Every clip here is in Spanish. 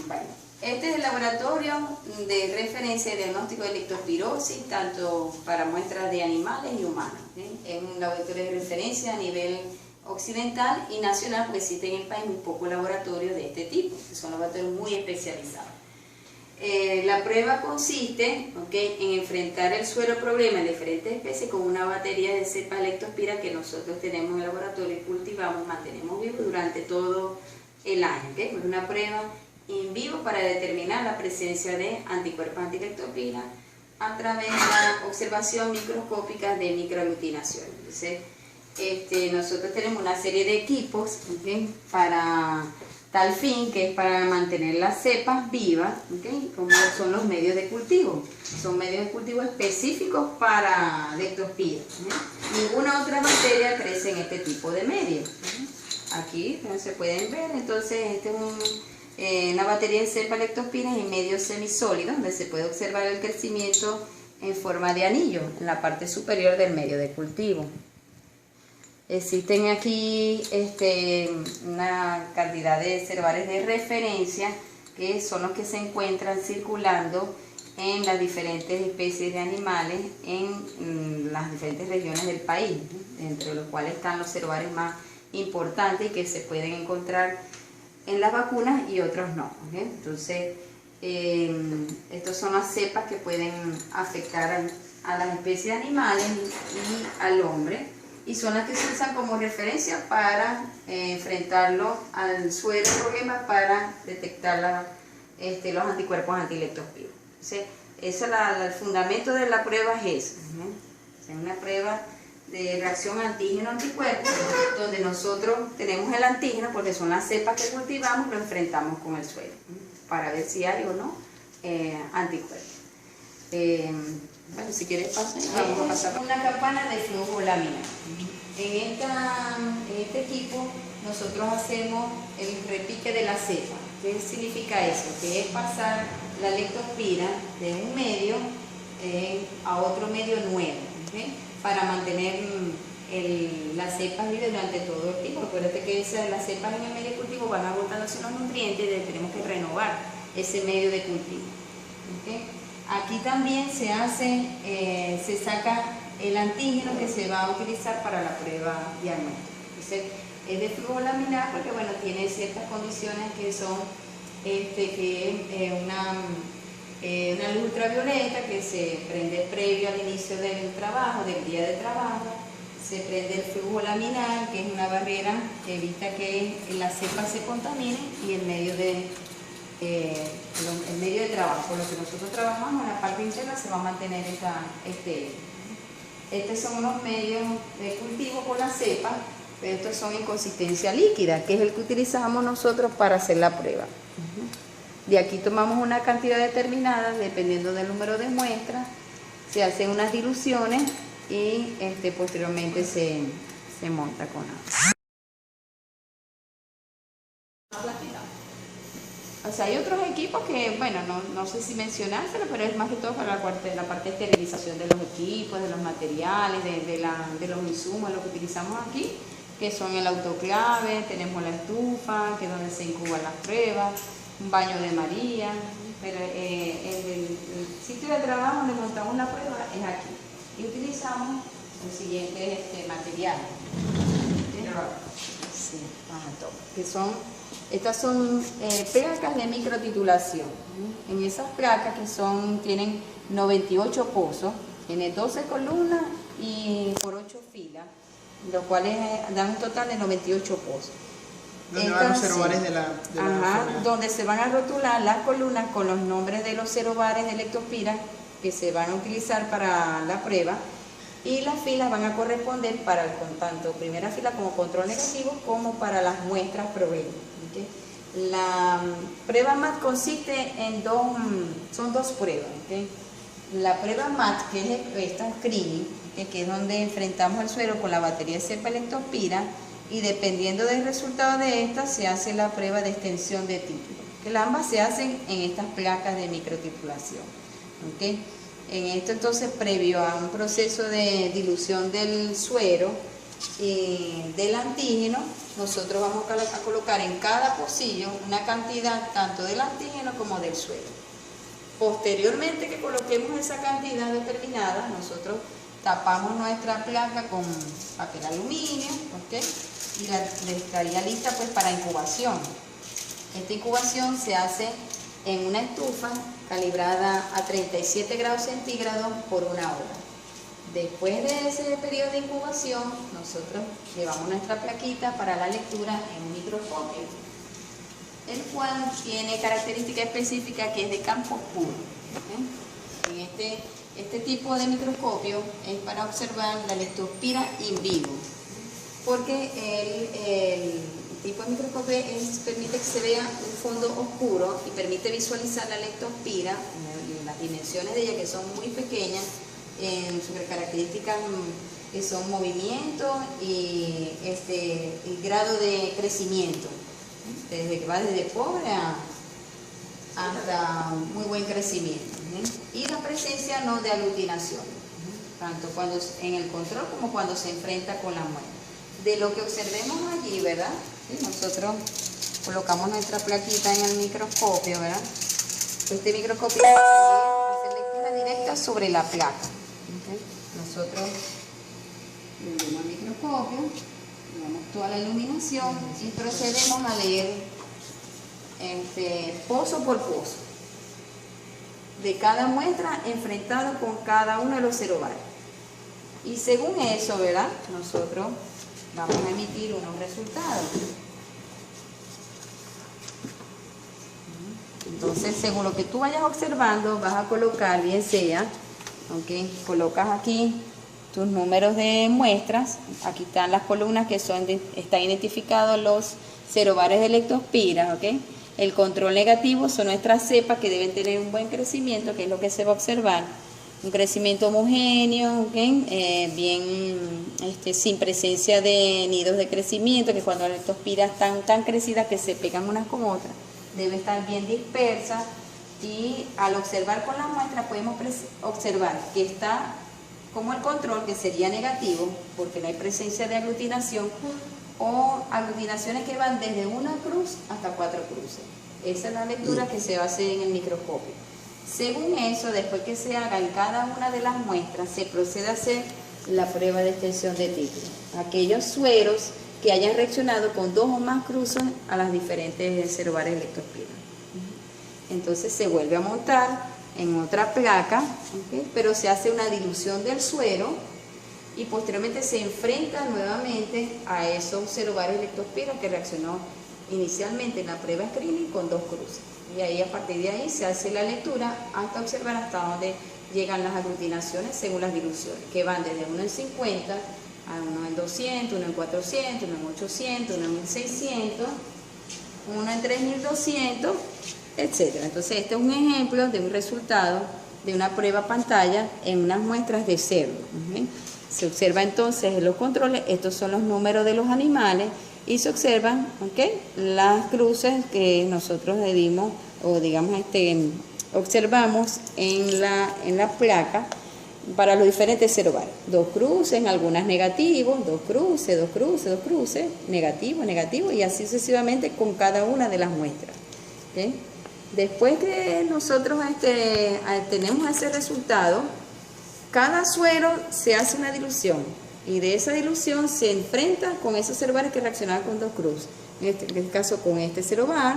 Bueno, este es el laboratorio de referencia de diagnóstico de leptospirosis, tanto para muestras de animales y humanos. Es un laboratorio de referencia a nivel occidental y nacional, porque existe en el país muy pocos laboratorios de este tipo, que son laboratorios muy especializados. La prueba consiste en enfrentar el suero problema en diferentes especies con una batería de cepas leptospira que nosotros tenemos en el laboratorio y cultivamos, mantenemos vivo durante todo el año. Es una prueba in vivo para determinar la presencia de anticuerpos antileptospira a través de la observación microscópica de microaglutinación. Entonces, nosotros tenemos una serie de equipos para tal fin, que es para mantener las cepas vivas, como son los medios de cultivo. Son medios de cultivo específicos para leptospira. Ninguna otra bacteria crece en este tipo de medios. Aquí se pueden ver, entonces este es una batería de cepa leptospira en medios semisólidos, donde se puede observar el crecimiento en forma de anillo en la parte superior del medio de cultivo. Existen aquí una cantidad de cervares de referencia que son los que se encuentran circulando en las diferentes especies de animales en las diferentes regiones del país, entre los cuales están los cervares más importantes y que se pueden encontrar en las vacunas y otros no. Entonces, estos son las cepas que pueden afectar a las especies de animales y al hombre, y son las que se usan como referencia para enfrentarlo al suero problema para detectar los anticuerpos antileptospira. Entonces, el fundamento de la prueba es eso. Es una prueba de reacción antígeno-anticuerpo, donde nosotros tenemos el antígeno, porque son las cepas que cultivamos, lo enfrentamos con el suero, para ver si hay o no anticuerpos. Bueno, si quieres pasar, vamos a pasar. Una campana de flujo laminar. En este equipo nosotros hacemos el repique de la cepa. ¿Qué significa eso? Que es pasar la leptospira de un medio a otro medio nuevo, para mantener las cepas vivas durante todo el tiempo. Recuerda que las cepas en el medio de cultivo van agotándose los nutrientes y tenemos que renovar ese medio de cultivo. Aquí también se saca el antígeno que se va a utilizar para la prueba diagnóstica. Entonces, es de flujo laminar porque tiene ciertas condiciones que son una luz ultravioleta que se prende previo al inicio del trabajo, del día de trabajo. Se prende el flujo laminar, que es una barrera que evita que las cepas se contaminen, y el medio de trabajo, con lo que nosotros trabajamos en la parte interna, se va a mantener estos son unos medios de cultivo con la cepa, pero estos son en consistencia líquida, que es el que utilizamos nosotros para hacer la prueba. De aquí tomamos una cantidad determinada, dependiendo del número de muestras, se hacen unas diluciones y posteriormente se monta con agua. O sea, hay otros equipos que, bueno, no sé si mencionárselo, pero es más que todo para la parte de esterilización de los equipos, de los materiales, de los insumos, lo que utilizamos aquí, que son el autoclave, tenemos la estufa, que es donde se incuban las pruebas, un baño de María, pero el sitio de trabajo donde montamos la prueba es aquí. Y utilizamos los siguientes materiales. Sí, que estas son placas de microtitulación. En esas placas tienen 98 pozos, tiene 12 columnas y por 8 filas, los cuales dan un total de 98 pozos. ¿Dónde van los cerobares de la donde se van a rotular las columnas con los nombres de los cerobares de leptospira que se van a utilizar para la prueba, y las filas van a corresponder para tanto primera fila como control negativo, como para las muestras provenientes. La prueba MAT consiste en son dos pruebas. La prueba MAT, que es esta screening, que es donde enfrentamos el suero con la batería de cepa leptospira, y dependiendo del resultado de esta se hace la prueba de extensión de título, que ambas se hacen en estas placas de microtitulación. En esto entonces, previo a un proceso de dilución del suero, del antígeno, nosotros vamos a colocar en cada pocillo una cantidad tanto del antígeno como del suero. Posteriormente que coloquemos esa cantidad determinada, nosotros tapamos nuestra placa con papel aluminio, ¿ok? Y la estaría lista pues para incubación. Esta incubación se hace en una estufa calibrada a 37 grados centígrados por 1 hora. Después de ese periodo de incubación, nosotros llevamos nuestra plaquita para la lectura en un microscopio, el cual tiene característica específica que es de campo oscuro. En este tipo de microscopio es para observar la leptospira in vivo, porque el tipo de microscopio permite que se vea un fondo oscuro y permite visualizar la leptospira, las dimensiones de ella que son muy pequeñas, en sus características que son movimiento y grado de crecimiento, desde que va desde pobre hasta muy buen crecimiento, y la presencia no de aglutinación, tanto cuando en el control como cuando se enfrenta con la muestra. De lo que observemos allí, ¿verdad? Nosotros colocamos nuestra plaquita en el microscopio, ¿verdad? Este microscopio hace lectura directa sobre la placa. Nosotros prendemos el microscopio, damos toda la iluminación y procedemos a leer pozo por pozo de cada muestra enfrentado con cada uno de los cerobares. Y según eso, ¿verdad? Nosotros vamos a emitir unos resultados. Entonces, según lo que tú vayas observando, vas a colocar, bien sea, ¿ok? Colocas aquí tus números de muestras. Aquí están las columnas que están identificados los cerobares de leptospira, ¿ok? El control negativo son nuestras cepas que deben tener un buen crecimiento, que es lo que se va a observar. Un crecimiento homogéneo, ¿okay? Sin presencia de nidos de crecimiento, que cuando las leptospiras están tan crecidas que se pegan unas con otras, debe estar bien dispersa, y al observar con la muestra podemos observar que está como el control, que sería negativo, porque no hay presencia de aglutinación, o aglutinaciones que van desde una cruz hasta 4 cruces. Esa es la lectura que se va a hacer en el microscopio. Según eso, después que se haga en cada una de las muestras, se procede a hacer la prueba de extensión de título. Aquellos sueros que hayan reaccionado con 2 o más cruces a las diferentes cerobares de leptospira. Entonces se vuelve a montar en otra placa, ¿okay? Pero se hace una dilución del suero y posteriormente se enfrenta nuevamente a esos cerobares de leptospira que reaccionó inicialmente en la prueba screening con 2 cruces. Y ahí, a partir de ahí, se hace la lectura hasta observar hasta dónde llegan las aglutinaciones según las diluciones, que van desde 1 en 50 a 1 en 200, 1 en 400, 1 en 800, 1 en 1600, 1 en 3200, etc. Entonces, este es un ejemplo de un resultado de una prueba pantalla en unas muestras de cerdo. Se observa entonces en los controles, estos son los números de los animales, y se observan, ¿okay? Las cruces que nosotros le dimos, o digamos observamos en la placa para los diferentes cerobares. 2 cruces, algunas negativos, 2 cruces, 2 cruces, 2 cruces, negativo, negativo, y así sucesivamente con cada una de las muestras. ¿Okay? Después que nosotros tenemos ese resultado, cada suero se hace una dilución, y de esa dilución se enfrenta con esos cerobares que reaccionaban con 2 cruces. En este caso con este cerobar,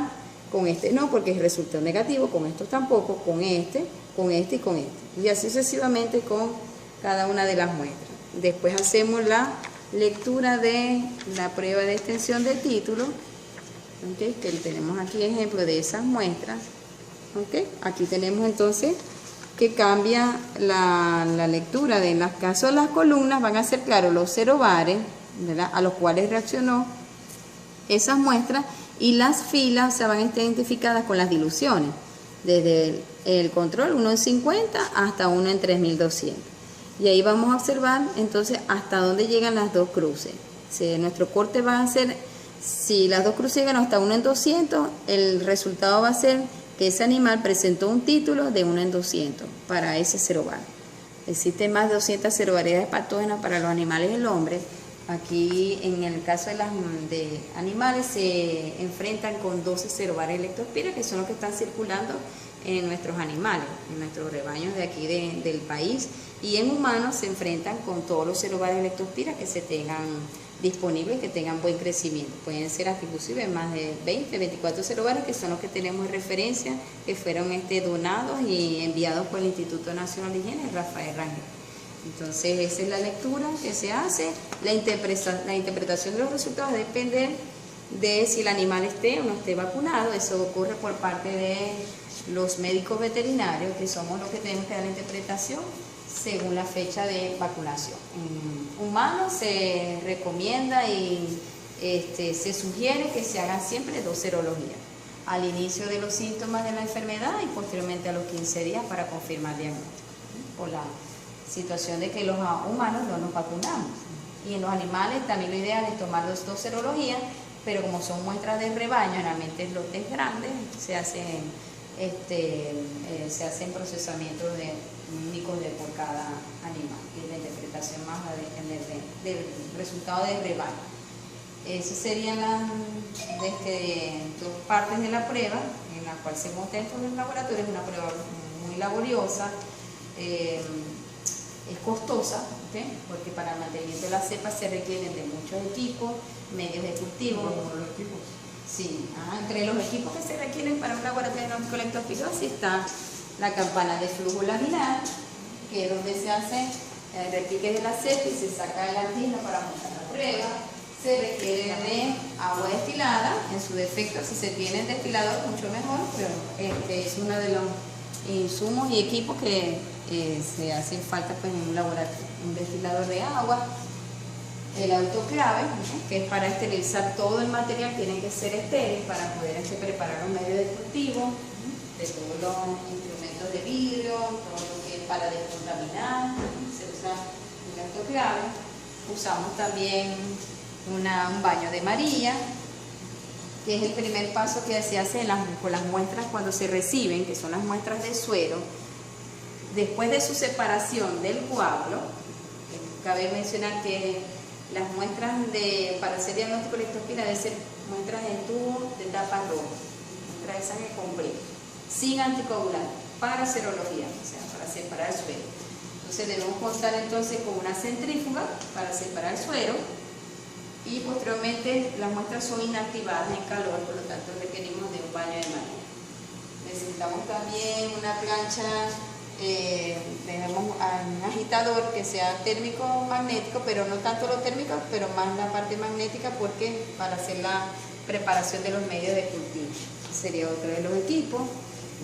con este no, porque es resultado negativo, con estos tampoco, con este y con este. Y así sucesivamente con cada una de las muestras. Después hacemos la lectura de la prueba de extensión de título, ¿okay? Que tenemos aquí ejemplo de esas muestras. ¿Okay? Aquí tenemos entonces que cambia la lectura. En el caso de las columnas van a ser, claro, los cerobares, ¿verdad?, a los cuales reaccionó esas muestras, y las filas van a estar identificadas con las diluciones, desde el control 1 en 50 hasta 1 en 3200. Y ahí vamos a observar entonces hasta dónde llegan las 2 cruces. Si nuestro corte va a ser, si las 2 cruces llegan hasta 1 en 200, el resultado va a ser que ese animal presentó un título de 1 en 200 para ese cerobar. Existen más de 200 cerobaridades patógenas para los animales y el hombre, Aquí, en el caso de animales, se enfrentan con 12 serobares de leptospira, que son los que están circulando en nuestros animales, en nuestros rebaños de aquí del país. Y en humanos se enfrentan con todos los serobares de leptospira que se tengan disponibles y que tengan buen crecimiento. Pueden ser hasta inclusive más de 20, 24 serobares, que son los que tenemos en referencia, que fueron donados y enviados por el Instituto Nacional de Higiene, Rafael Rangel. Entonces, esa es la lectura que se hace. La interpretación de los resultados depende de si el animal esté o no esté vacunado. Eso ocurre por parte de los médicos veterinarios, que somos los que tenemos que dar la interpretación según la fecha de vacunación. En humanos se recomienda y se sugiere que se hagan siempre 2 serologías, al inicio de los síntomas de la enfermedad y posteriormente a los 15 días para confirmar diagnóstico, por la situación de que los humanos no nos vacunamos. Y en los animales también lo ideal es tomar 2 serologías, pero como son muestras de rebaño, generalmente lotes grandes, se hacen procesamientos únicos por cada animal, y la interpretación más del resultado del rebaño. Esas serían las 2 partes de la prueba, en la cual se monta dentro del laboratorio. Es una prueba muy laboriosa, es costosa, ¿okay? Porque para el mantenimiento de la cepa se requieren de muchos equipos, medios de cultivo. ¿Cómo los equipos? Sí, entre los equipos que se requieren para un laboratorio de diagnóstico de leptospirosis está la campana de flujo laminar, que es donde se hace el repique de la cepa y se saca el antígeno para montar la prueba. Se requiere de agua destilada, en su defecto si se tiene destilador mucho mejor, pero es uno de los insumos y equipos que se hacen falta pues, en un laboratorio. Un destilador de agua, el autoclave, ¿no? Que es para esterilizar todo el material, tiene que ser estéril para poder preparar un medio de cultivo, de todos los instrumentos de vidrio, todo lo que es para descontaminar, se usa un autoclave. Usamos también un baño de María, que es el primer paso que se hace con las muestras cuando se reciben, que son las muestras de suero. Después de su separación del coágulo, cabe mencionar que las muestras para hacer diagnóstico de leptospira deben ser muestras en tubo de tapa roja, muestras de sangre completa, sin anticoagulante, para serología, o sea, para separar el suero. Entonces debemos contar entonces con una centrífuga para separar el suero, y posteriormente las muestras son inactivadas en calor, por lo tanto requerimos de un baño de María. Necesitamos también una plancha, tenemos un agitador que sea térmico magnético, pero no tanto lo térmico, pero más la parte magnética, porque para hacer la preparación de los medios de cultivo. Sería otro de los equipos,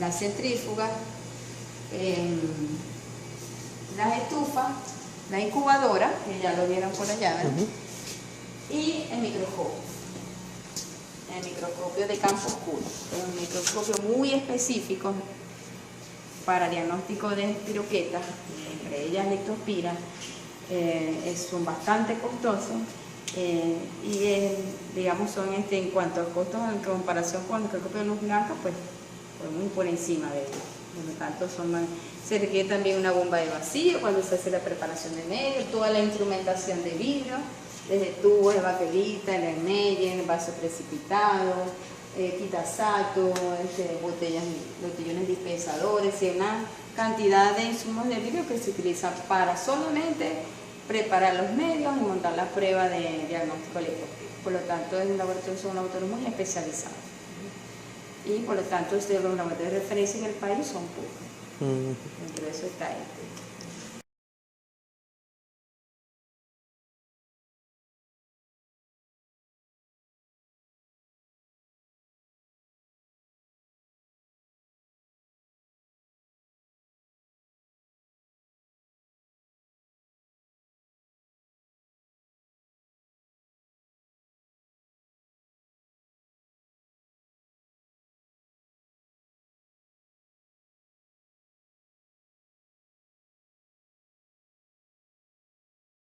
la centrífuga, las estufas, la incubadora, que ya lo vieron por allá, ¿verdad? Y el microscopio de campo oscuro, un microscopio muy específico para diagnóstico de espiroquetas, entre ellas leptospira. Son bastante costosos y digamos son en cuanto a costos en comparación con el microscopio de luz blanca, pues muy por encima de ellos. Por lo tanto se requiere también una bomba de vacío cuando se hace la preparación de medios, toda la instrumentación de vidrio, desde tubos de baquelita, el Meyer, vaso precipitado, quitasato, botellones dispensadores, y una cantidad de insumos de vidrio que se utilizan para solamente preparar los medios y montar la prueba de diagnóstico leptospira. Por lo tanto, es un laboratorio muy especializado. Y por lo tanto, los laboratorios de referencia en el país son pocos. Dentro de eso está este.